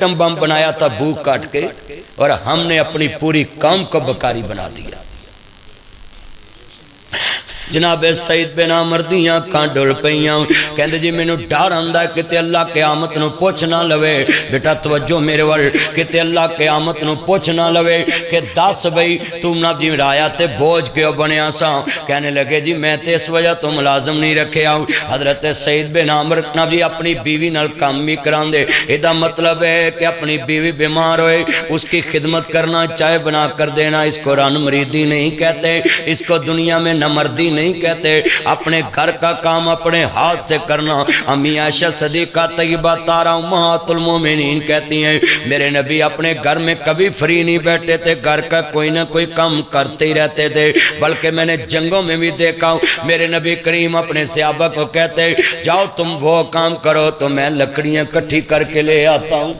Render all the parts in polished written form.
Atom bomb بنایا تھا بھوک کاٹ کے، اور ہم نے اپنی پوری قوم کو بکاری بنا دیا۔ جناب سعید بن عامر دیاں کان ڈول پیاں، کہندے جی مینوں ڈر آندا ہے کتے اللہ قیامت نو پوچھ نہ لوے۔ بیٹا توجہ میرے ول، کتے اللہ قیامت نو پوچھ نہ لوے کہ دس بھئی تو نہ جی رایا تے بوجھ کیوں بنیا سا؟ کہنے لگے جی میں تے اس وجہ تو ملازم نہیں رکھے آؤں۔ حضرت سعید بن عامر نہ جی اپنی بیوی نال کام بھی کران دے، ایدہ مطلب ہے کہ اپنی بیوی بیمار ہوئے اس کی خدمت کرنا، چائے بنا کر دینا، اس کو رن مریدی نہیں کہتے، اس کو دنیا میں نمردی نہیں کہتے۔ اپنے گھر کا کام اپنے ہاتھ سے کرنا، امی عائشہ صدیقہ طیبہ طاہرہ امہات المومنین کہتی ہیں میرے نبی اپنے گھر میں کبھی فری نہیں بیٹھے تھے، گھر کا کوئی نہ کوئی کام کرتے ہی رہتے تھے۔ بلکہ میں نے جنگوں میں بھی دیکھا ہوں میرے نبی کریم اپنے صحابہ کو کہتے جاؤ تم وہ کام کرو تو میں لکڑیاں کٹھی کر کے لے آتا ہوں۔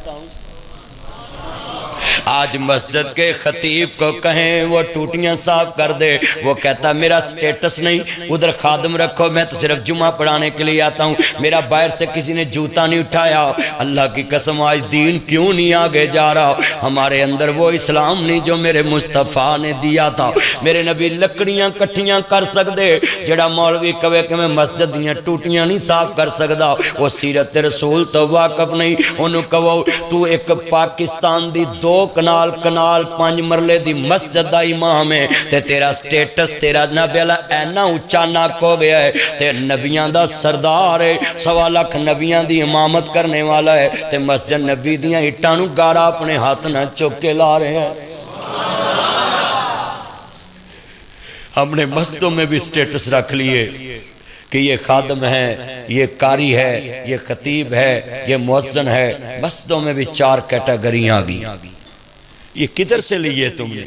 آج مسجد کے خطیب کو کہیں وہ ٹوٹیاں صاف کر دے، وہ کہتا میرا سٹیٹس نہیں، ادھر خادم رکھو، میں تو صرف جمعہ پڑھانے کے لیے آتا ہوں، میرا باہر سے کسی نے جوتا نہیں اٹھایا۔ اللہ کی قسم آج دین کیوں نہیں آگے جا رہا؟ ہمارے اندر وہ اسلام نہیں جو میرے مصطفیٰ نے دیا تھا۔ میرے نبی لکڑیاں کٹھیاں کر سکتے، جڑا مولوی کہے کہ میں مسجد دیاں ٹوٹیاں نہیں صاف کر سکتا، وہ سیرت رسول تو واقف نہیں۔ انہوں کہو تو ایک پاکستان دی 2 کنال 5 مرلے دی مسجد دا امام ہے تے تیرا سٹیٹس تیرا نبی اللہ اینا اچھا ناک ہو گیا ہے تے نبیاں دا سردار ہے، 1.25 لاکھ نبیاں دی امامت کرنے والا ہے تے مسجد نبی دیاں اٹھاں نو گارا اپنے ہاتھ نہ چوک کے لا رہے ہیں۔ ہم نے مسجدوں میں بھی سٹیٹس رکھ لیے کہ یہ خادم ہے، یہ قاری ہے، یہ خطیب ہے، یہ مؤذن ہے۔ مسجدوں میں بھی 4 کیٹیگریاں آ گئی۔ یہ کدھر سے لیے تم نے؟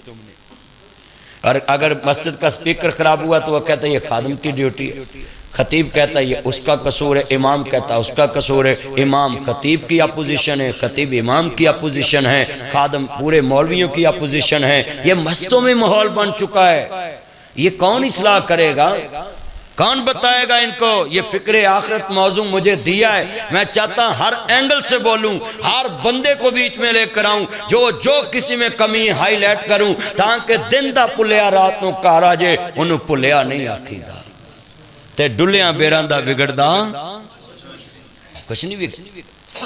اور اگر مسجد کا سپیکر خراب ہوا تو وہ کہتا ہے یہ خادم کی ڈیوٹی ہے، خطیب کہتا ہے یہ اس کا قصور ہے، امام کہتا ہے اس کا قصور ہے، امام خطیب کی اپوزیشن ہے، خطیب امام کی اپوزیشن ہے، خادم پورے مولویوں کی اپوزیشن ہے۔ یہ مسجدوں میں ماحول بن چکا ہے۔ یہ کون اصلاح کرے گا؟ کون بتائے گا ان کو؟ یہ فکر آخرت موضوع مجھے دیا ہے، میں چاہتا ہر اینگل سے بولوں، ہر بندے کو بیچ میں لے کر آؤں، جو کسی میں کمی ہائی لائٹ کروں تاکہ دن دا پلیا رات نو کارا جے انہوں پلیا نہیں آکھی دا تے ڈلیاں بیران دا بگڑ دا کچھ نہیں بگڑ۔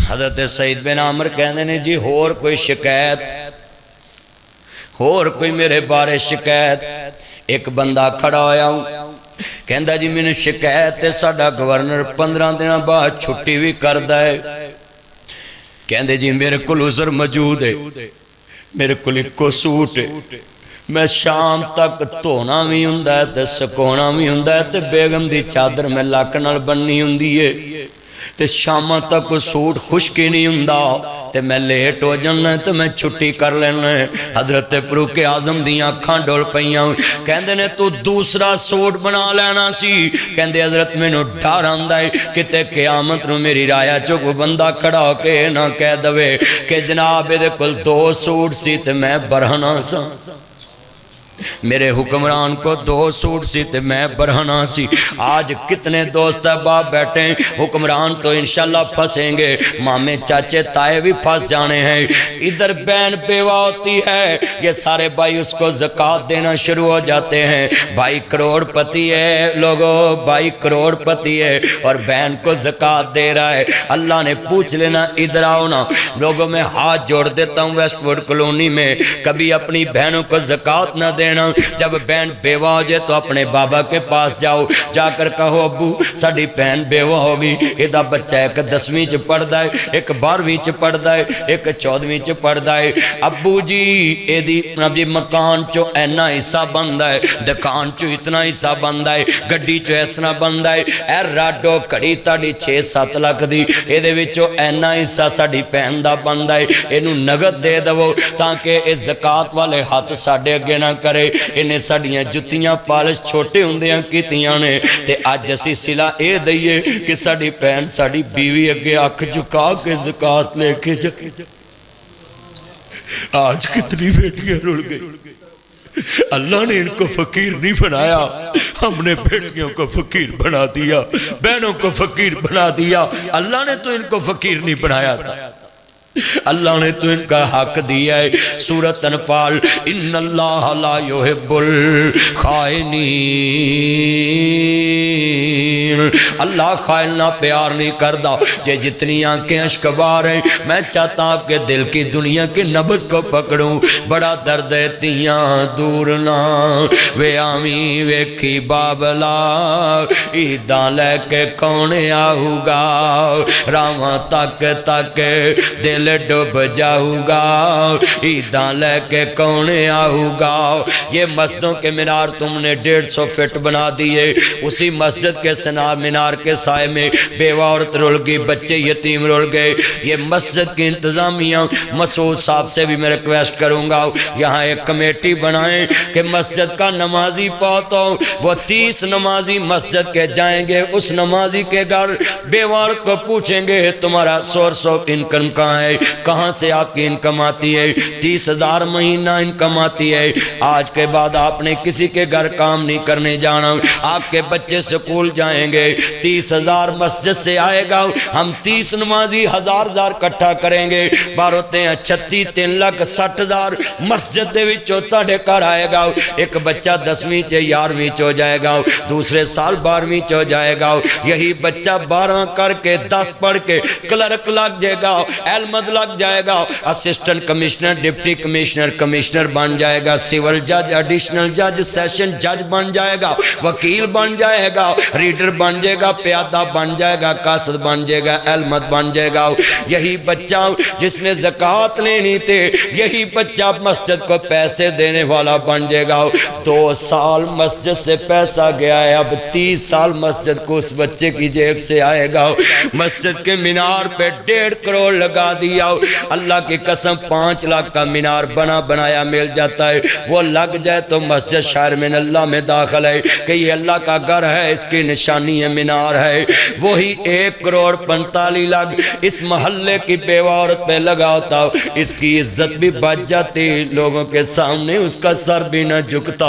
حضرت سعید بن عامر کہنے نے جی اور کوئی شکایت، اور کوئی میرے بارے شکایت؟ ایک بندہ کھڑا ہویا ہوں کہندہ جی میں نے شکایت ہے ساڑھا گورنر 15 دن بعد چھٹی بھی کردہ ہے۔ کہندے جی میرے کل عذر موجود ہے، میرے کل ایک کو سوٹ ہے، میں شام تک تونا بھی ہندہ ہے تے سکونا بھی ہندہ ہے تے بیگم دی چادر میں لاکنال بننی ہندی ہے تے شامہ تک کو سوٹ خشکی نہیں ہندہ تے میں لیٹ ہو جانا ہے تے میں چھٹی کر لینا ہے۔ حضرت فاروق اعظم دیاں کھان ڈول پئیاں کہندے نے تو دوسرا سوٹ بنا لینا سی۔ کہندے حضرت میں نو ڈر آندا ہے کتے قیامت نو میری رایا چو کو بندہ کھڑا ہو کے نہ کہہ دوے کہ جناب دے کل 2 سوٹ سی تے میں برہنہ سا، میرے حکمران کو 2 سوٹ سی تے میں برہنہ سی۔ آج کتنے دوست احباب بیٹھے ہیں، حکمران تو انشاءاللہ پھنسیں گے، مامے چاچے تائے بھی پھنس جانے ہیں۔ ادھر بہن بیوہ ہوتی ہے، یہ سارے بھائی اس کو زکوٰۃ دینا شروع ہو جاتے ہیں۔ بھائی کروڑ پتی ہے، لوگوں بھائی کروڑ پتی ہے اور بہن کو زکوٰۃ دے رہا ہے۔ اللہ نے پوچھ لینا ادھر آؤ نا، لوگوں میں ہاتھ جوڑ دیتا ہوں ویسٹ ووڈ کلونی میں، کبھی اپنی بہنوں کو زکوٰۃ نہ دینا۔ جب بہن بیوہ ہو جائے تو اپنے بابا کے پاس جاؤ، جا کر کہو ابو ساڑی بہن بیوہ ہوگی، ایدہ بچہ ایک 10ویں چ پڑھدا ہے، ایک 12ویں چ پڑھدا ہے، ایک 14ویں چ پڑھدا ہے۔ ابو جی ایدی جی مکان چو اینا حصہ بندہ ہے، دکان چو اتنا حصہ بندہ ہے، گڈی چو ایسنا بندہ ہے، اے راڈو کڑی تاڑی 6-7 لاکھ دی، ایدے وچو اینا حصہ ساڑی بہن دا بندہ ہے، اینو نگد دے دو تاکہ اے زکوٰۃ والے ہاتھ ساڑے اگے نہ کرے۔ انہیں ساڑیاں جتیاں پالش چھوٹے ہوندیاں کیتیاں نے تے آج اسی صلح اے دئیے کہ ساڑی بہن ساڑی بیوی اگے آنکھ جھکا کے زکوٰۃ لے کے جائے۔ آج کتنی بیٹیاں رڑ گئی، اللہ نے ان کو فقیر نہیں بنایا، ہم نے بیٹیوں کو فقیر بنا دیا، بہنوں کو فقیر بنا دیا۔ اللہ نے تو ان کو فقیر نہیں بنایا تھا۔ اللہ نے تو ان کا حق دیا ہے۔ سورۃ انفال، ان اللہ لا یحب الخائنین، اللہ خائنہ پیار نہیں کردا۔ یہ جتنی آنکھیں اشکبار ہیں، میں چاہتا آپ کے دل کی دنیا کی نبض کو پکڑوں۔ بڑا درد ہے تیاں دور نہ وے آمی ویکھی بابلا، عیداں لے کے کون آؤ گا، راواں تک تک دل ڈوب جاؤ گا، عیداں لے کے کون آؤ گا۔ یہ مسجدوں کے مینار تم نے 150 فٹ بنا دیے، اسی مسجد کے مینار کے سائے میں بیوہ عورت رول گئی، بچے یتیم رول گئے۔ یہ مسجد کی انتظامیہ مسعود صاحب سے بھی میں ریکویسٹ کروں گا یہاں ایک کمیٹی بنائیں کہ مسجد کا نمازی فوت ہو، وہ 30 نمازی مسجد کے جائیں گے، اس نمازی کے گھر بیوہ عورت کو پوچھیں گے تمہارا سورس آف انکم کہاں ہے، کہاں سے آپ کی انکم آتی ہے؟ 30,000 مہینہ انکم آتی ہے۔ آج کے بعد آپ نے کسی کے گھر کام نہیں کرنے جانا، آپ کے بچے سکول جائیں گے، 30,000 مسجد سے آئے گا، ہم 30 نمازی ہزار کٹھا کریں گے، 12×36 3,60,000 مسجد دے وچوں تہاڈے گھر آئے گا۔ ایک بچہ 10ویں چ 11ویں چ ہو جائے گا، دوسرے سال 12ویں چ ہو جائے گا، یہی بچہ 12 کر کے 10 پڑھ کے کلرک لگ جائے گا، علمد لگ جائے گا، assistant commissioner, deputy commissioner, commissioner بن جائے گا، سیول جج، ایڈیشنل جج، سیشن جج بن جائے گا، وکیل بن جائے گا، ریڈر بن جائے گا، پیادہ بن جائے گا، قاصد بن جائے گا، علمد بن جائے گا۔ یہی بچہ جس نے زکوٰۃ لینی تھے، یہی بچہ مسجد کو پیسے دینے والا بن جائے گا۔ 2 سال مسجد سے پیسہ گیا ہے، اب 30 سال مسجد کو اس بچے کی جیب سے آئے گا۔ مسجد کے مینار پہ 1.5 کروڑ لگا دیا، اللہ کی قسم 5 لاکھ کا مینار بنایا مل جاتا ہے، وہ لگ جائے تو مسجد شاعر من اللہ میں داخل ہے کہ یہ اللہ کا گھر ہے، اس کی نشانی ہے مینار ہے۔ وہی 1,45,00,000 اس محلے کی بیوہ عورت پہ لگا ہوتا، اس کی عزت بھی بچ جاتی، لوگوں کے سامنے اس کا سر بھی نہ جھکتا۔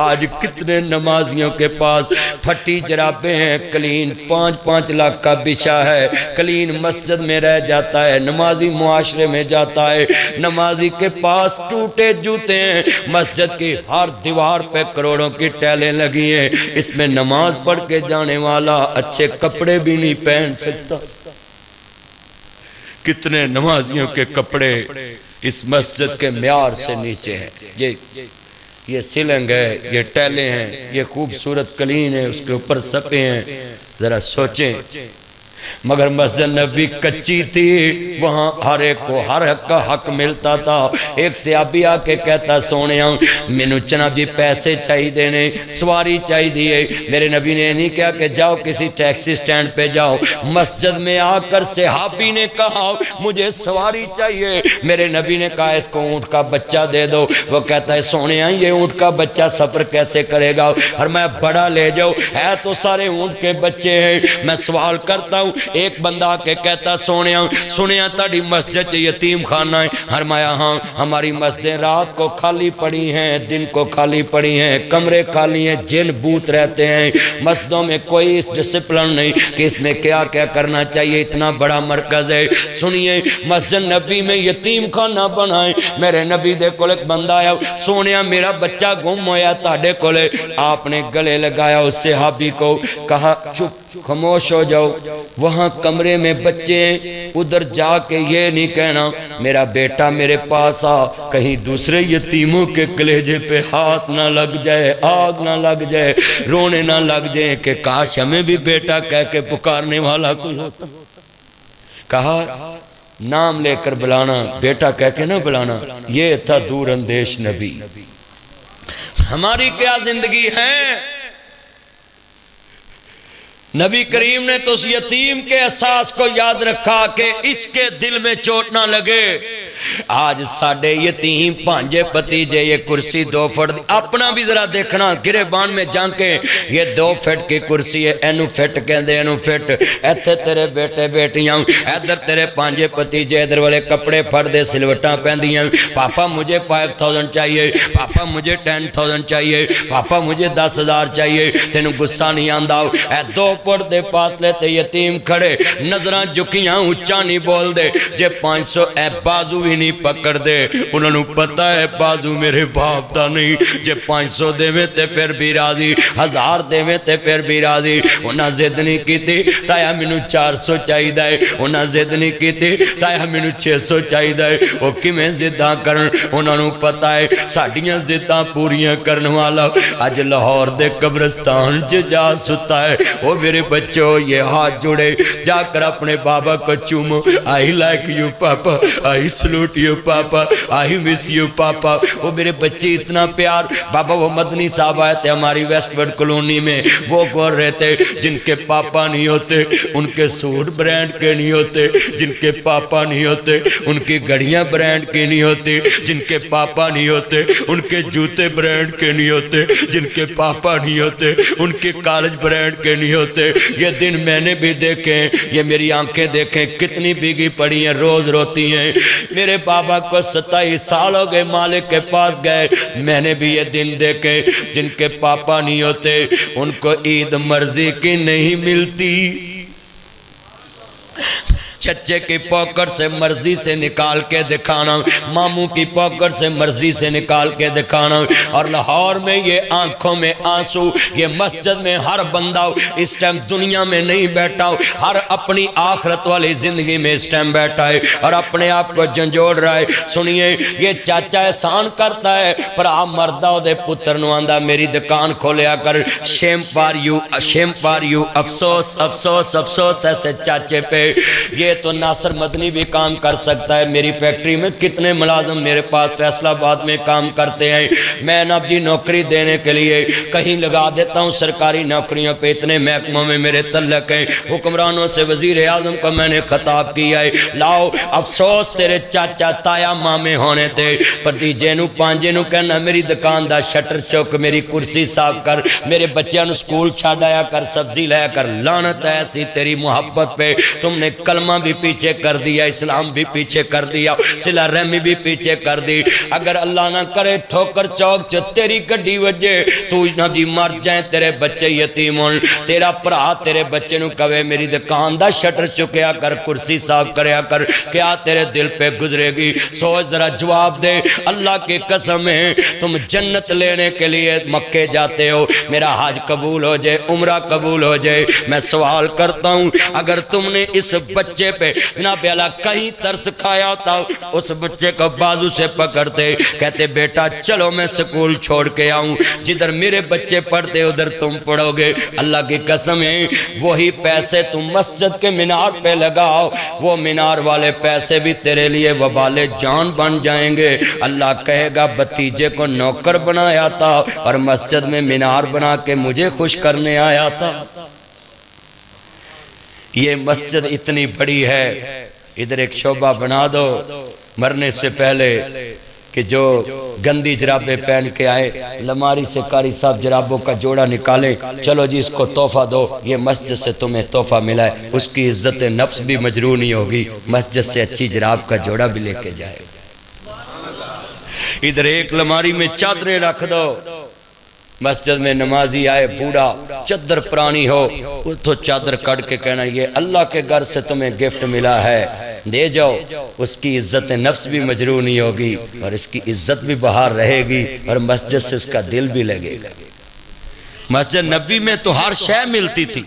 آج کتنے نمازیوں کے پاس پھٹی جرابیں ہیں، کلین 5-5 لاکھ کا بچھا ہے، کلین مسجد میں رہ جاتا ہے، نمازی معاشرے میں جاتا ہے، نمازی کے پاس ٹوٹے جوتے ہیں، مسجد کی ہر دیوار پہ کروڑوں کی ٹیلیں لگی ہیں، اس میں نماز پڑھ کے جانے والا اچھے کپڑے بھی نہیں پہن سکتا۔ کتنے نمازیوں کے کپڑے اس مسجد کے معیار سے نیچے ہیں، یہ سلنگ ہے، یہ ٹیلیں ہیں، یہ خوبصورت کلین ہے، اس کے اوپر سپے ہیں، ذرا سوچیں۔ مگر مسجد نبی کچی تھی، وہاں ہر ایک کو ہر حق کا حق ملتا تھا۔ ایک صحابی آ کے کہتا سونیاں مینوں جناب جی پیسے چاہیے دینے، سواری چاہیے دیئے۔ میرے نبی نے نہیں کہا کہ جاؤ کسی ٹیکسی سٹینڈ پہ جاؤ، مسجد میں آ کر صحابی نے کہا مجھے سواری چاہیے، میرے نبی نے کہا اس کو اونٹ کا بچہ دے دو۔ وہ کہتا ہے سونیاں یہ اونٹ کا بچہ سفر کیسے کرے گا، اور میں بڑا لے جاؤ، ہے تو سارے اونٹ کے بچے ہیں۔ میں سوال کرتا ہوں، ایک بندہ کے کہتا سنیا تاڑی مسجد یتیم خانہ ہے، فرمایا ہاں ہماری مسجدیں رات کو خالی پڑی ہیں، دن کو خالی پڑی ہیں، کمرے خالی ہیں، جن بوت رہتے ہیں، مسجدوں میں کوئی ڈسپلن نہیں کہ اس میں کیا کیا کرنا چاہیے، اتنا بڑا مرکز ہے۔ سنیے مسجد نبی میں یتیم خانہ بنائے، میرے نبی دے کول ایک بندہ آیا، سونیا میرا بچہ گم ہویا تاڑے کولے، آپ نے گلے لگایا اس صحابی کو، کہا چپ خاموش ہو جاؤ، وہاں کمرے میں بچے ہیں، ادھر جا کے یہ نہیں کہنا میرا بیٹا میرے پاس آ، کہیں دوسرے یتیموں کے کلیجے پہ ہاتھ نہ لگ جائے، آگ نہ لگ جائے، رونے نہ لگ جائے کہ کاش ہمیں بھی بیٹا کہہ کے پکارنے والا کوئی ہوتا۔ کہا نام لے کر بلانا، بیٹا کہہ کے نہ بلانا، یہ تھا دور اندیش نبی۔ ہماری کیا زندگی ہے؟ نبی کریم نے تو اس یتیم کے احساس کو یاد رکھا کہ اس کے دل میں چوٹ نہ لگے، آج ساڑھے یتیم پانجے پتیجے یہ کرسی 2 فٹ اپنا بھی ذرا دیکھنا گریبان میں جان کے یہ 2 فٹ کی کرسی ہے اینو فٹ کہندے اینو فٹ ایتھے تیرے بیٹے بیٹیاں ادھر تیرے پانجے پتیجے ادھر والے کپڑے پھڑ دے سلوٹاں پہندیاں پاپا مجھے 5000 چاہیے پاپا مجھے 10,000 چاہیے پاپا مجھے 10,000 چاہیے تینوں غصہ نہیں آندا اے 2 فٹ دے فاصلے تے یتیم کھڑے نظراں جھکیاں اونچا نہیں بول دے جے 500 اے بازو بھی نہیں پکڑ دے انہوں نے پتہ ہے بازو میرے باپ دا نہیں جے 500 دے میں تے پھر بھی راضی 1000 دے میں تے پھر بھی راضی انہاں زد نہیں کیتی تایا مینوں 400 چاہی دائے انہاں زد نہیں کیتی تایا مینوں 600 چاہی دائے وہ کی میں زدہ کرن انہوں نے پتہ ہے ساڑیاں زدہ پوریاں کرن والا آج لاہور دے قبرستان جا ستا ہے وہ میرے بچوں یہ ہاتھ جڑے جا کر اپنے بابا کو چومو I like you papa I salute you papa I miss you پاپا وہ میرے بچے اتنا پیار بابا وہ مدنی صاحب آئے تھے ہماری ویسٹ ورڈ کلونی میں وہ گور رہتے جن کے پاپا نہیں ہوتے ان کے سوٹ برینڈ کے نہیں ہوتے جن کے پاپا نہیں ہوتے ان کی گھڑیاں برینڈ کے نہیں ہوتے جن کے پاپا نہیں ہوتے ان کے جوتے برینڈ کے نہیں ہوتے جن کے پاپا نہیں ہوتے ان کے کالج برینڈ کے نہیں ہوتے یہ دن میں نے بھی دیکھیں یہ میری آنکھیں دیکھیں کتنی بھیگی پڑی ہیں روز روتی ہیں میرے بابا کو 27 سال ہو گئے مالک کے پاس گئے میں نے بھی یہ دن دیکھے جن کے پاپا نہیں ہوتے ان کو عید مرضی کی نہیں ملتی چچے کی پاکٹ سے مرضی سے نکال کے دکھانا ماموں کی پاکٹ سے مرضی سے نکال کے دکھانا اور لاہور میں یہ آنکھوں میں آنسو یہ مسجد میں ہر بندہ اس ٹائم دنیا میں نہیں بیٹھا ہر اپنی آخرت والی زندگی میں اس ٹائم بیٹھا ہے اور اپنے آپ کو جھنجھوڑ رہا ہے سنیے یہ چاچا احسان کرتا ہے پر آپ مردہ دے پتر نو آندہ میری دکان کھولیا کر شیم پار یو افسوس افسوس افسوس ایسے چاچے پہ یہ تو ناصر مدنی بھی کام کر سکتا ہے میری فیکٹری میں کتنے ملازم میرے پاس فیصلہ آباد میں کام کرتے ہیں میں نا جی نوکری دینے کے لیے کہیں لگا دیتا ہوں سرکاری نوکریوں پہ اتنے محکموں میں میرے تعلق ہیں حکمرانوں سے وزیر اعظم کو میں نے خطاب کیا ہے لاؤ افسوس تیرے چاچا تایا مامے ہونے تھے پتیجے نو پانجے نو کہنا میری دکان دا شٹر چوک میری کرسی صاف کر میرے بچیاں نو سکول چھاڑایا کر سبزی لیا کر لعنت ایسی تیری محبت پہ تم نے کلمہ بھی پیچھے کر دیا اسلام بھی پیچھے کر دیا صلہ رحمی بھی پیچھے کر دی اگر اللہ نہ کرے ٹھوکر چوک چو تیری گڈی وجے تو نہ دی مر جائیں تیرے بچے یتیم ہون تیرا پرا تیرے بچے نو کہے میری دکان دا شٹر چکیا کر کرسی صاف کریا کر کیا تیرے دل پہ گزرے گی سوچ ذرا جواب دے اللہ کی قسم ہے تم جنت لینے کے لیے مکے جاتے ہو میرا حج قبول ہو جائے عمرہ قبول ہو جائے میں سوال کرتا ہوں اگر تم نے اس بچے پہ جناب اللہ کہیں ترس کھایا ہوتا اس بچے کو بازو سے پکڑتے کہتے بیٹا چلو میں سکول چھوڑ کے آؤں جدھر میرے بچے پڑھتے ادھر تم پڑھو گے اللہ کی قسم ہے وہی پیسے تم مسجد کے مینار پہ لگاؤ وہ مینار والے پیسے بھی تیرے لیے وبال جان بن جائیں گے اللہ کہے گا بھتیجے کو نوکر بنایا تھا اور مسجد میں مینار بنا کے مجھے خوش کرنے آیا تھا یہ مسجد اتنی بڑی ہے ادھر ایک شعبہ بنا دو مرنے سے پہلے کہ جو گندی جرابیں پہن کے آئے لماری سے قاری صاحب جرابوں کا جوڑا نکالے چلو جی اس کو تحفہ دو یہ مسجد سے تمہیں تحفہ ملا ہے اس کی عزت نفس بھی مجروح نہیں ہوگی مسجد سے اچھی جراب کا جوڑا بھی لے کے جائے ادھر ایک لماری میں چادریں رکھ دو مسجد میں نمازی آئے بوڑھا چادر پرانی ہو تو چادر کڑ کے کہنا یہ اللہ کے گھر سے تمہیں گفٹ ملا ہے دے جاؤ اس کی عزت نفس بھی مجروح نہیں ہوگی اور اس کی عزت بھی باہر رہے گی اور مسجد سے اس کا دل بھی لگے گا مسجد نبوی میں تو ہر شے ملتی تھی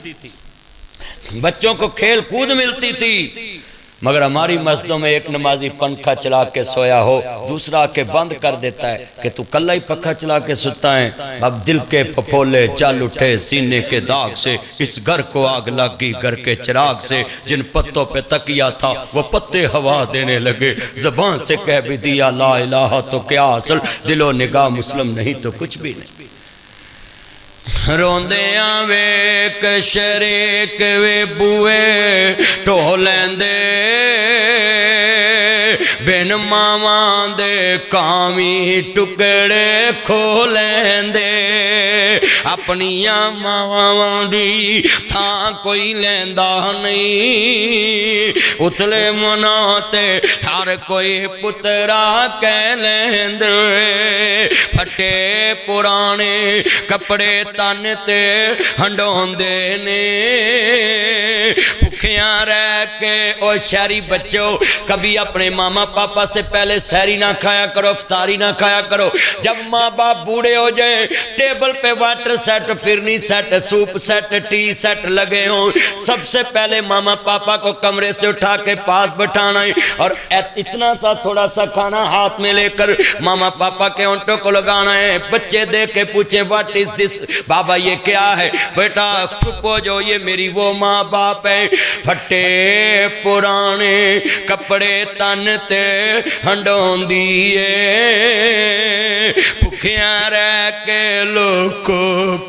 بچوں کو کھیل کود ملتی تھی مگر ہماری مسجدوں میں ایک نمازی پنکھا چلا کے سویا ہو دوسرا کے بند کر دیتا ہے کہ تو کل ہی پنکھا چلا کے ستا ہے اب دل کے پھپھولے چل اٹھے سینے کے داغ سے اس گھر کو آگ لگی گھر کے چراغ سے جن پتوں پہ تکیا تھا وہ پتے ہوا دینے لگے زبان سے کہہ بھی دیا لا الہ تو کیا اصل دل و نگاہ مسلم نہیں تو کچھ بھی نہیں روندیاں ویک شریک وے بوئے ٹو لیندے بن ماواں دے کامی ٹکڑے کھو لیندے اپنیاں ماواں دی تھاں کوئی لیندا نہیں اتلے منا تے ہر کوئی پترا کہہ لیندے پھٹے پرانے کپڑے تن تے ہنڈوندے نے بھکھیاں رہ کے او شہری بچوں کبھی اپنے ماما پاپا سے پہلے سحری نہ کھایا کرو افطاری نہ کھایا کرو جب ماں باپ بوڑھے ہو جائیں ٹیبل پہ water set phirni set soup set tea set لگے ہوں سب سے پہلے ماما پاپا کو کمرے سے اٹھا کے پاس بٹھانا ہے اور اتنا سا تھوڑا سا کھانا ہاتھ میں لے کر ماما پاپا کے ہونٹوں کو لگانا ہے بچے دیکھ کے پوچھیں واٹ از دس بابا یہ کیا ہے بیٹا چپ ہو جو یہ میری وہ ماں باپ ہے پھٹے پرانے کپڑے تن تے ہنڈون دیئے بھکھیاں رہ کے لوکو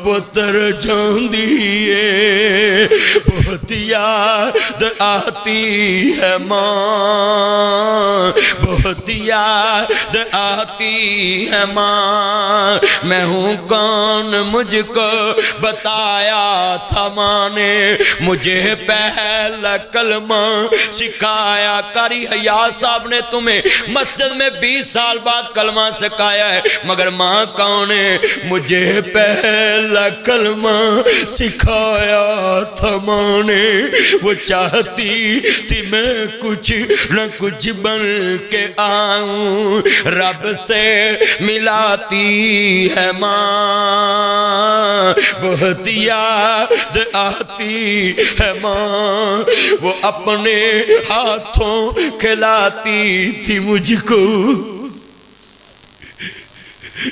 پتر جون دیئے بہت یاد آتی ہے ماں بہت یاد آتی ہے ماں میں ہوں کون مجھ کو بتایا تھا ماں نے مجھے پہلا کلمہ سکھایا قاری حیات صاحب نے تمہیں مسجد میں 20 سال بعد کلمہ سکھایا ہے مگر ماں کون ہے مجھے پہلا کلمہ سکھایا تھا ماں نے وہ چاہتی تھی میں کچھ نہ کچھ بن کے آؤں رب سے ملاتی ہے ماں بہت یاد آتی ہے ماں وہ اپنے ہاتھوں کھلاتی تھی مجھ کو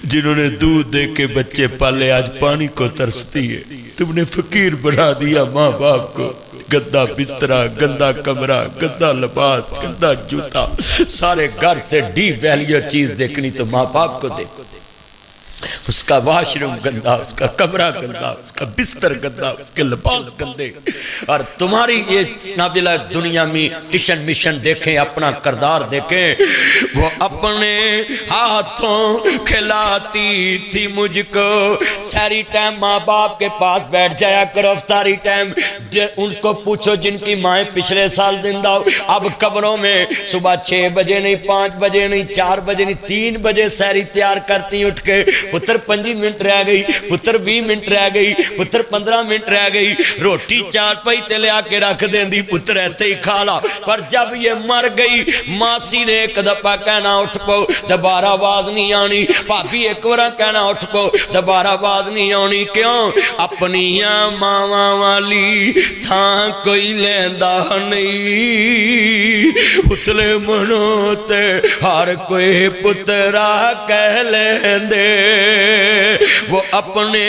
جنہوں نے دودھ دے کے بچے پالے آج پانی کو ترستی ہے تم نے فقیر بنا دیا ماں باپ کو گندا بسترہ گندا کمرہ گندا لباس گندا جوتا سارے گھر سے ڈی ویلیو چیز دیکھنی تو ماں باپ کو دیکھو اس کا واش روم گندا اس کا کمرہ گندا اس کا بستر گندا اس کے لباس گندے اور تمہاری یہ نابلہ دنیا میں ٹیشن مشن دیکھیں اپنا کردار دیکھیں وہ اپنے ہاتھوں کھلاتی تھی مجھ کو سحری ٹائم ماں باپ کے پاس بیٹھ جایا کرو افطاری ٹائم ان کو پوچھو جن کی مائیں پچھلے سال زندہ ہو اب قبروں میں صبح 6 بجے نہیں 5 بجے نہیں 4 بجے نہیں 3 بجے سحری تیار کرتی اٹھ کے پتر 5 منٹ رہ گئی پتر 20 منٹ رہ گئی پتر 15 منٹ رہ گئی روٹی چار پائی تے لے آ کے رکھ دیں دی پتر ایتے ہی کھالا پر جب یہ مر گئی ماسی نے ایک دفعہ کہنا اٹھ پو دوبارہ آواز نہیں آنی پاپی ایک ورہ کہنا اٹھ پو دوبارہ آواز نہیں آنی کیوں اپنیاں ماواں والی تھاں کوئی لیندہ نہیں اتلے منو تے ہر کوئی پترا کہہ لیندے وہ اپنے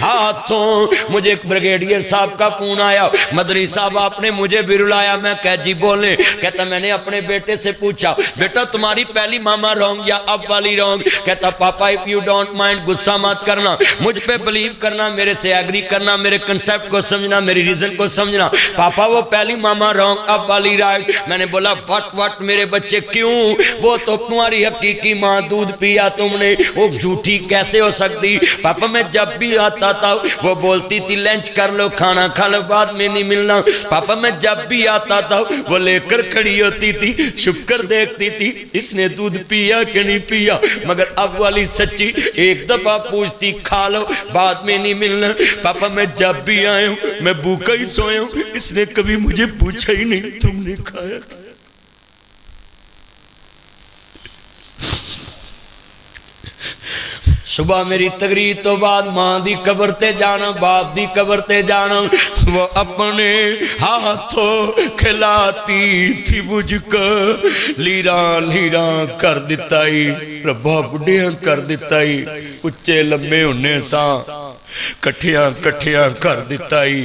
ہاتھوں مجھے ایک بریگیڈیئر صاحب کا فون آیا مدری صاحب آپ نے مجھے بھی رلایا میں کہہ جی بولیں کہتا میں نے اپنے بیٹے سے پوچھا بیٹا تمہاری پہلی ماما رونگ یا اب والی رونگ کہتا پاپا if you don't mind غصہ مت کرنا مجھ پہ بلیو کرنا میرے سے ایگری کرنا میرے کنسپٹ کو سمجھنا میری ریزن کو سمجھنا پاپا وہ پہلی ماما رونگ اب والی رائٹ میں نے بولا وٹ میرے بچے کیوں وہ تو تمہاری حقیقی ماں دودھ پیا تم نے وہ جھوٹی کیسے ہو سکتی پاپا میں جب بھی آتا تھا وہ بولتی تھی لنچ کر لو کھانا کھا لو بعد میں نہیں ملنا پاپا میں جب بھی آتا تھا وہ لے کر کھڑی ہوتی تھی چھپ کر دیکھتی تھی اس نے دودھ پیا کہ نہیں پیا مگر اب والی سچی ایک دفعہ پوچھتی کھا لو بعد میں نہیں ملنا پاپا میں جب بھی آیا ہوں میں بھوکا ہی سویا ہوں اس نے کبھی مجھے پوچھا ہی نہیں تم نے کھایا صبح میری تقریر تو بعد ماں دی قبر تے جانا باپ دی قبر تے جانا وہ اپنے ہاتھوں کھلاتی تھی مجھ کو لیران لیران کر دیتائی ربا بڑھیاں کر دیتائی اچھے لمبے ہونے ساں کٹھیاں کٹھیاں کر دیتائی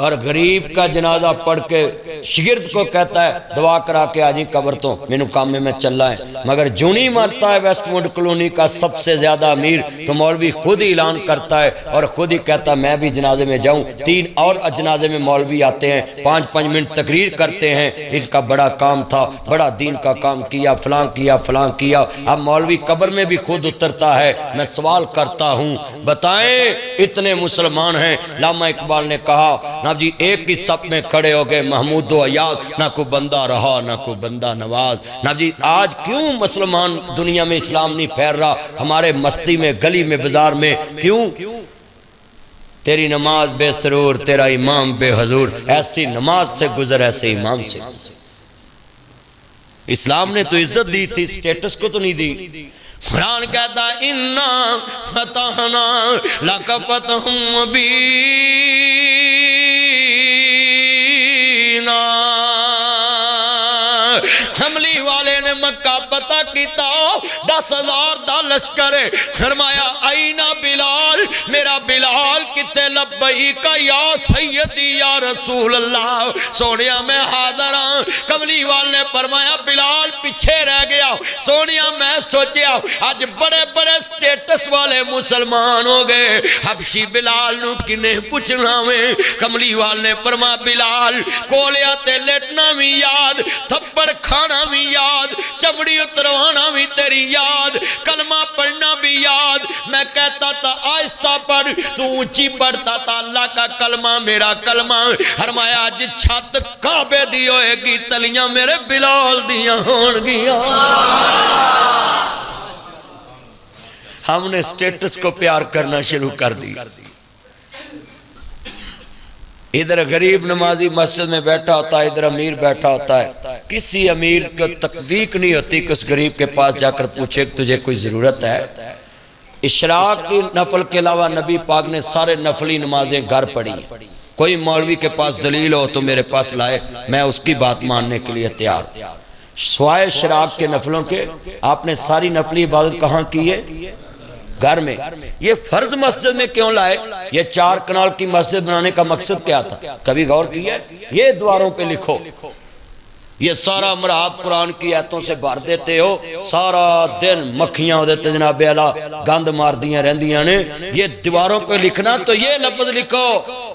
اور غریب کا جنازہ پڑھ کے شگرد کو کہتا ہے دعا کرا کے آجی قبر تو مینو کام میں چلا ہے، مگر جونی مرتا ہے ویسٹ ووڈ کلونی کا سب سے زیادہ امیر تو مولوی خود ہی اعلان کرتا ہے اور خود ہی کہتا ہے میں بھی جنازے میں جاؤں۔ 3 اور جنازے میں مولوی آتے ہیں، 5 منٹ تقریر کرتے ہیں، ان کا بڑا کام تھا، بڑا دین کا کام کیا، فلاں کیا فلاں کیا۔ اب مولوی قبر میں بھی خود اترتا ہے۔ میں سوال کرتا ہوں بتائیں اتنے مسلمان ہیں، علامہ اقبال نے کہا نہ جی ایک ہی صف میں کھڑے ہو گئے محمود و ایاز، نہ کوئی بندہ رہا نہ کوئی بندہ نواز۔ نہ جی آج کیوں مسلمان دنیا میں اسلام نہیں پھیل رہا؟ ہمارے مستی میں گلی میں بازار میں کیوں؟ تیری نماز بے سرور تیرا امام بے حضور، ایسی نماز سے گزر ایسے امام سے۔ اسلام نے تو عزت دی تھی، سٹیٹس کو تو نہیں دی۔ قرآن کہتا ہے اِنَّا فَتَحْنَا لَكَ فَتْحًا مُبِينًا، حملی والے نے مکہ فتح کیتا، 10,000 دا لشکر، فرمایا آئینہ بلال، میرا بلال کتے لبیک یا سیدی یا رسول اللہ، سونیا میں حاضر ہاں۔ کملی والے نے فرمایا بلال پیچھے رہ گیا، سونیا میں سوچیا آج بڑے بڑے سٹیٹس والے مسلمان ہو گئے، حبشی بلال نو کنے پوچھنا میں؟ کملی والے نے فرمایا بلال کولیا تے لیٹنا بھی یاد، تھپڑ کھانا بھی یاد، چمڑی اتروانا بھی تیری یاد، کلمہ پڑھنا بھی یاد۔ میں کہتا تھا آہستہ پڑھ، تو اونچی پڑھتا تھا اللہ کا کلمہ میرا کلمہ۔ فرمایا آج چھت کعبے دی ہوئے گی، تلیاں میرے بلال دیاں ہون گیا۔ ہم نے سٹیٹس کو پیار کرنا شروع کر دی۔ ادھر غریب نمازی مسجد میں بیٹھا ہوتا ہے، ادھر امیر بیٹھا ہوتا ہے، کسی امیر کو تقویق نہیں ہوتی کہ اس غریب کے پاس جا کر پوچھے کہ تجھے کوئی ضرورت ہے۔ اشراق کی نفل کے علاوہ نبی پاک نے سارے نفلی نمازیں گھر پڑھی۔ کوئی مولوی کے پاس دلیل ہو تو میرے پاس لائے، میں اس کی بات ماننے کے لیے تیار۔ سوائے اشراق کے نفلوں کے آپ نے ساری نفلی عبادت کہاں کی ہے؟ گھر میں۔ یہ فرض مسجد میں کیوں لائے؟ یہ 4 کنال کی مسجد بنانے کا مقصد کیا تھا؟ کبھی غور کیا ہے؟ یہ دواروں پہ لکھو، یہ سارا مرحب قرآن کی آیتوں سے بھر دیتے ہو، سارا دن مکھیاں ہو دیتے جناب اعلیٰ گند مار دیاں رہندیاں نے۔ یہ دیواروں پہ لکھنا تو یہ لفظ لکھو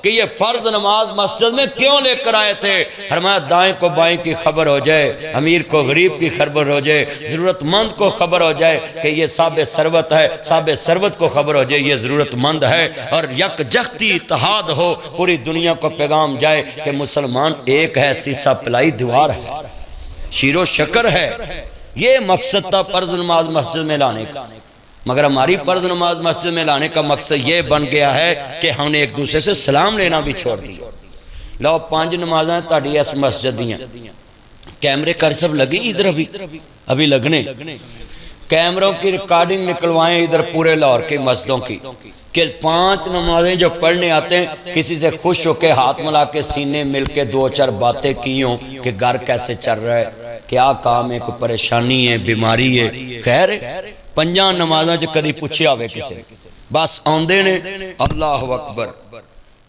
کہ یہ فرض نماز مسجد میں کیوں لے کر آئے تھے۔ فرمایا دائیں کو بائیں کی خبر ہو جائے، امیر کو غریب کی خبر ہو جائے، ضرورت مند کو خبر ہو جائے کہ یہ صاحب ثروت ہے، صاحب ثروت کو خبر ہو جائے یہ ضرورت مند ہے، اور یکجہتی اتحاد ہو، پوری دنیا کو پیغام جائے کہ مسلمان ایک ہے، سیسا پلائی دیوار ہے، شیر و شکر ہے۔ یہ مقصد تھا فرض نماز مسجد میں لانے کا، مگر ہماری فرض نماز مسجد میں لانے کا مقصد یہ بن گیا ہے کہ ہم نے ایک دوسرے سے سلام لینا بھی چھوڑ دیا۔ لو 5 نمازیں تہاڈی اس مسجد دیاں، کیمرے کر سب لگی ادھر ابھی لگنے، کیمروں کی ریکارڈنگ نکلوائیں ادھر پورے لاہور کی مسجدوں کی کہ 5 نمازیں جو پڑھنے آتے ہیں کسی سے خوش ہو کے ہاتھ ملا کے سینے مل کے 2-4 باتیں کی ہوں کہ گھر کیسے چل رہا ہے، کیا کام ہے، کوئی پریشانی ہے، بیماری ہے، خیر ہے۔ 5 نمازاں جو کدی پوچھیا ہوئے کسی بس آندے نے اللہ اکبر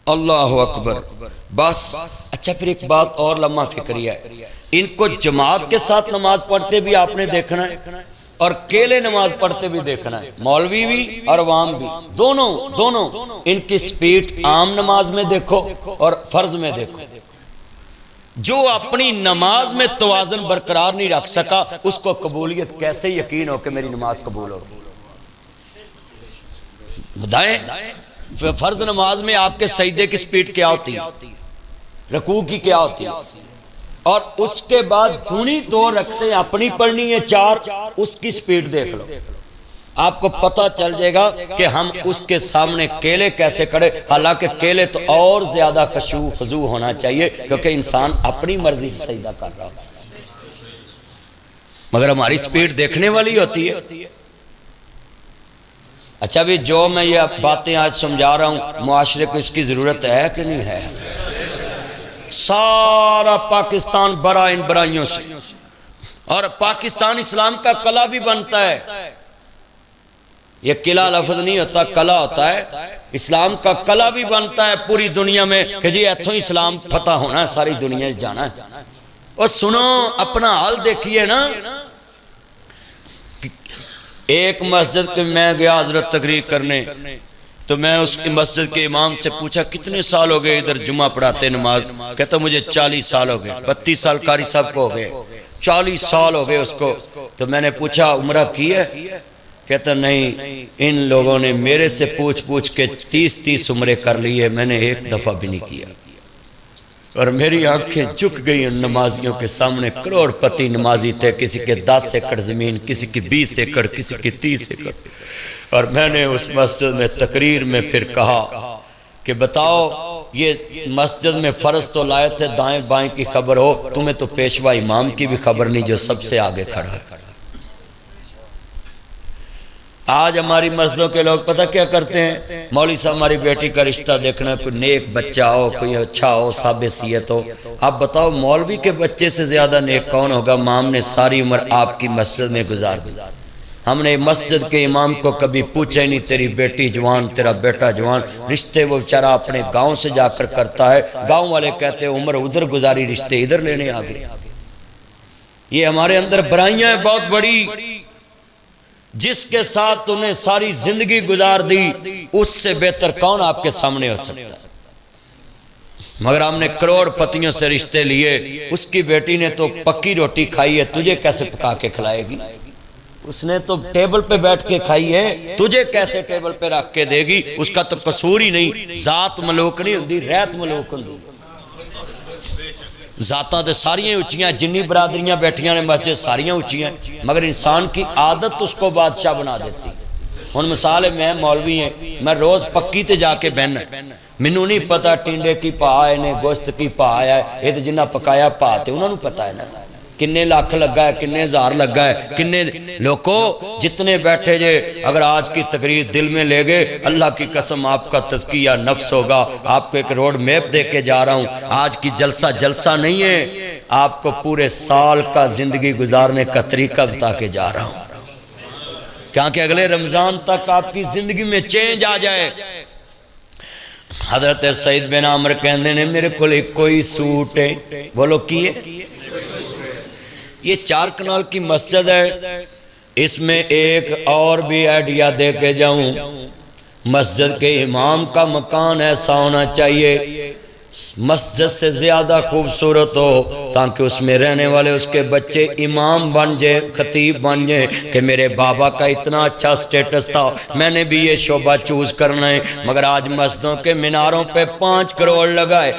اللہ اکبر بس۔ اچھا پھر ایک بات اور لمحہ فکری ہے، ان کو جماعت کے ساتھ نماز پڑھتے بھی آپ نے دیکھنا ہے اور کیلے نماز پڑھتے بھی دیکھنا ہے، مولوی بھی اور عوام بھی، دونوں ان کی سپیڈ عام نماز میں دیکھو اور فرض میں دیکھو۔ جو اپنی نماز میں توازن برقرار نہیں رکھ سکا اس کو قبولیت کیسے یقین ہو کہ میری نماز قبول ہو؟ بتائیں فرض نماز میں آپ کے سجدے کی سپیڈ کیا ہوتی ہے، رکوع کی کیا ہوتی ہے، اور اس کے بعد جونی 2 رکھتے اپنی پڑھنی ہے 4، اس کی سپیڈ دیکھ لو، آپ کو پتہ چل جائے گا کہ ہم اس کے سامنے کیلے کیسے کھڑے۔ حالانکہ کیلے تو اور زیادہ خشوع خضوع ہونا چاہیے کیونکہ انسان اپنی مرضی سے سجدہ کر رہا ہے، مگر ہماری سپیڈ دیکھنے والی ہوتی ہے۔ اچھا بھی جو میں یہ باتیں آج سمجھا رہا ہوں معاشرے کو اس کی ضرورت ہے کہ نہیں ہے؟ سارا پاکستان بڑا ان برائیوں سے، اور پاکستان اسلام کا قلعہ بھی بنتا ہے۔ یہ قلعہ لفظ نہیں ہوتا، قلعہ ہوتا ہے۔ اسلام کا قلعہ بھی بنتا ہے پوری دنیا میں کہ جی ایتھوں اسلام فتح ہونا ہے، ساری دنیا جانا ہے۔ اور سنو اپنا حال دیکھیے نا، ایک مسجد کے میں گیا حضرت تقریر کرنے، تو میں اس کی مسجد کے امام سے پوچھا کتنے سال ہو گئے ادھر جمعہ پڑھاتے نماز؟ کہتا مجھے 40 سال ہو گئے۔ 32 سال قاری صاحب کو ہو گئے، 40 سال ہو گئے اس کو۔ تو میں نے پوچھا عمرہ کی ہے؟ کہتا نہیں، ان لوگوں نے میرے سے پوچھ کے 30 عمرے کر لیے، میں نے ایک دفعہ بھی نہیں کیا۔ اور میری آنکھیں جھک گئی ان نمازیوں کے سامنے۔ کروڑ پتی نمازی تھے، کسی کے 10 ایکڑ زمین، کسی کی 20 ایکڑ، کسی کی 30 ایکڑ۔ اور میں نے اس مسجد میں تقریر میں پھر کہا کہ بتاؤ یہ مسجد میں فرض تو لائے تھے، دائیں بائیں کی خبر ہو، تمہیں تو پیشوا امام کی بھی خبر نہیں جو سب سے آگے کھڑا ہے۔ آج ہماری مسجدوں کے لوگ پتہ کیا کرتے ہیں؟ مولوی صاحب ہماری بیٹی کا رشتہ دیکھنا ہے، کوئی نیک بچہ ہو، کوئی اچھا ہو، صاحب حیثیت ہو۔ آپ بتاؤ مولوی کے بچے سے زیادہ نیک کون ہوگا؟ امام نے ساری عمر آپ کی مسجد میں گزار دی۔ ہم نے مسجد کے امام کو کبھی پوچھا ہی نہیں تیری بیٹی جوان، تیرا بیٹا جوان۔ رشتے وہ بیچارہ اپنے گاؤں سے جا کر کرتا ہے، گاؤں والے کہتے ہیں عمر ادھر گزاری، رشتے ادھر لینے آ گئے۔ یہ ہمارے اندر برائیاں ہیں بہت بڑی۔ جس کے ساتھ تم نے ساری زندگی گزار دی، اس سے بہتر کون آپ کے سامنے ہو سکتا ہے؟ مگر ہم نے کروڑ پتیوں سے رشتے لیے۔ اس کی بیٹی نے تو پکی روٹی کھائی ہے، تجھے کیسے پکا کے کھلائے گی؟ اس نے تو ٹیبل پہ بیٹھ کے کھائی ہے، تجھے کیسے ٹیبل پہ رکھ کے دے گی؟ اس کا تو قصور ہی نہیں۔ ذات ملوک نہیں ہوندی، ریت ملوک ہوندی۔ ذاتاں تے ساریاں اچھیاں، جنی برادریاں بیٹھیاں نے مسجد ساریاں اچھیاں، مگر انسان کی عادت اس کو بادشاہ بنا دیتی۔ ہن مثال ہے میں مولوی ہیں، میں روز پکی تے جا کے بہنا، مینوں نہیں پتا ٹینڈے کی پا آئے نے، گوشت کی پا آیا ہے، یہ تو جنہ پکایا پا تے انہوں نے پتا ہے نا کنے لاکھ لگا ہے، کنے ہزار لگا ہے، کنے لوگوں جتنے بیٹھے جے اگر آج کی تقریر دل میں لے گئے، اللہ کی قسم آپ کا تزکیہ نفس ہوگا۔ آپ کو ایک روڈ میپ دے کے جا رہا ہوں، آج کی جلسہ نہیں ہے، آپ کو پورے سال کا زندگی گزارنے کا طریقہ بتا کے جا رہا ہوں، کیونکہ اگلے رمضان تک آپ کی زندگی میں چینج آ جائے۔ حضرت سعید بن عامر کہندے نے میرے کو ایک کوئی سوٹ ہے، بولو کیے؟ یہ 4 کنال کی مسجد ہے، اس میں ایک اور بھی آئیڈیا دے کے جاؤں، مسجد کے امام کا مکان ایسا ہونا چاہیے مسجد سے زیادہ خوبصورت ہو، تاکہ اس میں رہنے والے اس کے بچے امام بن جائے، خطیب بن جائے کہ میرے بابا کا اتنا اچھا سٹیٹس تھا، میں نے بھی یہ شعبہ چوز کرنا ہے۔ مگر آج مسجدوں کے میناروں پہ 5 کروڑ لگائے،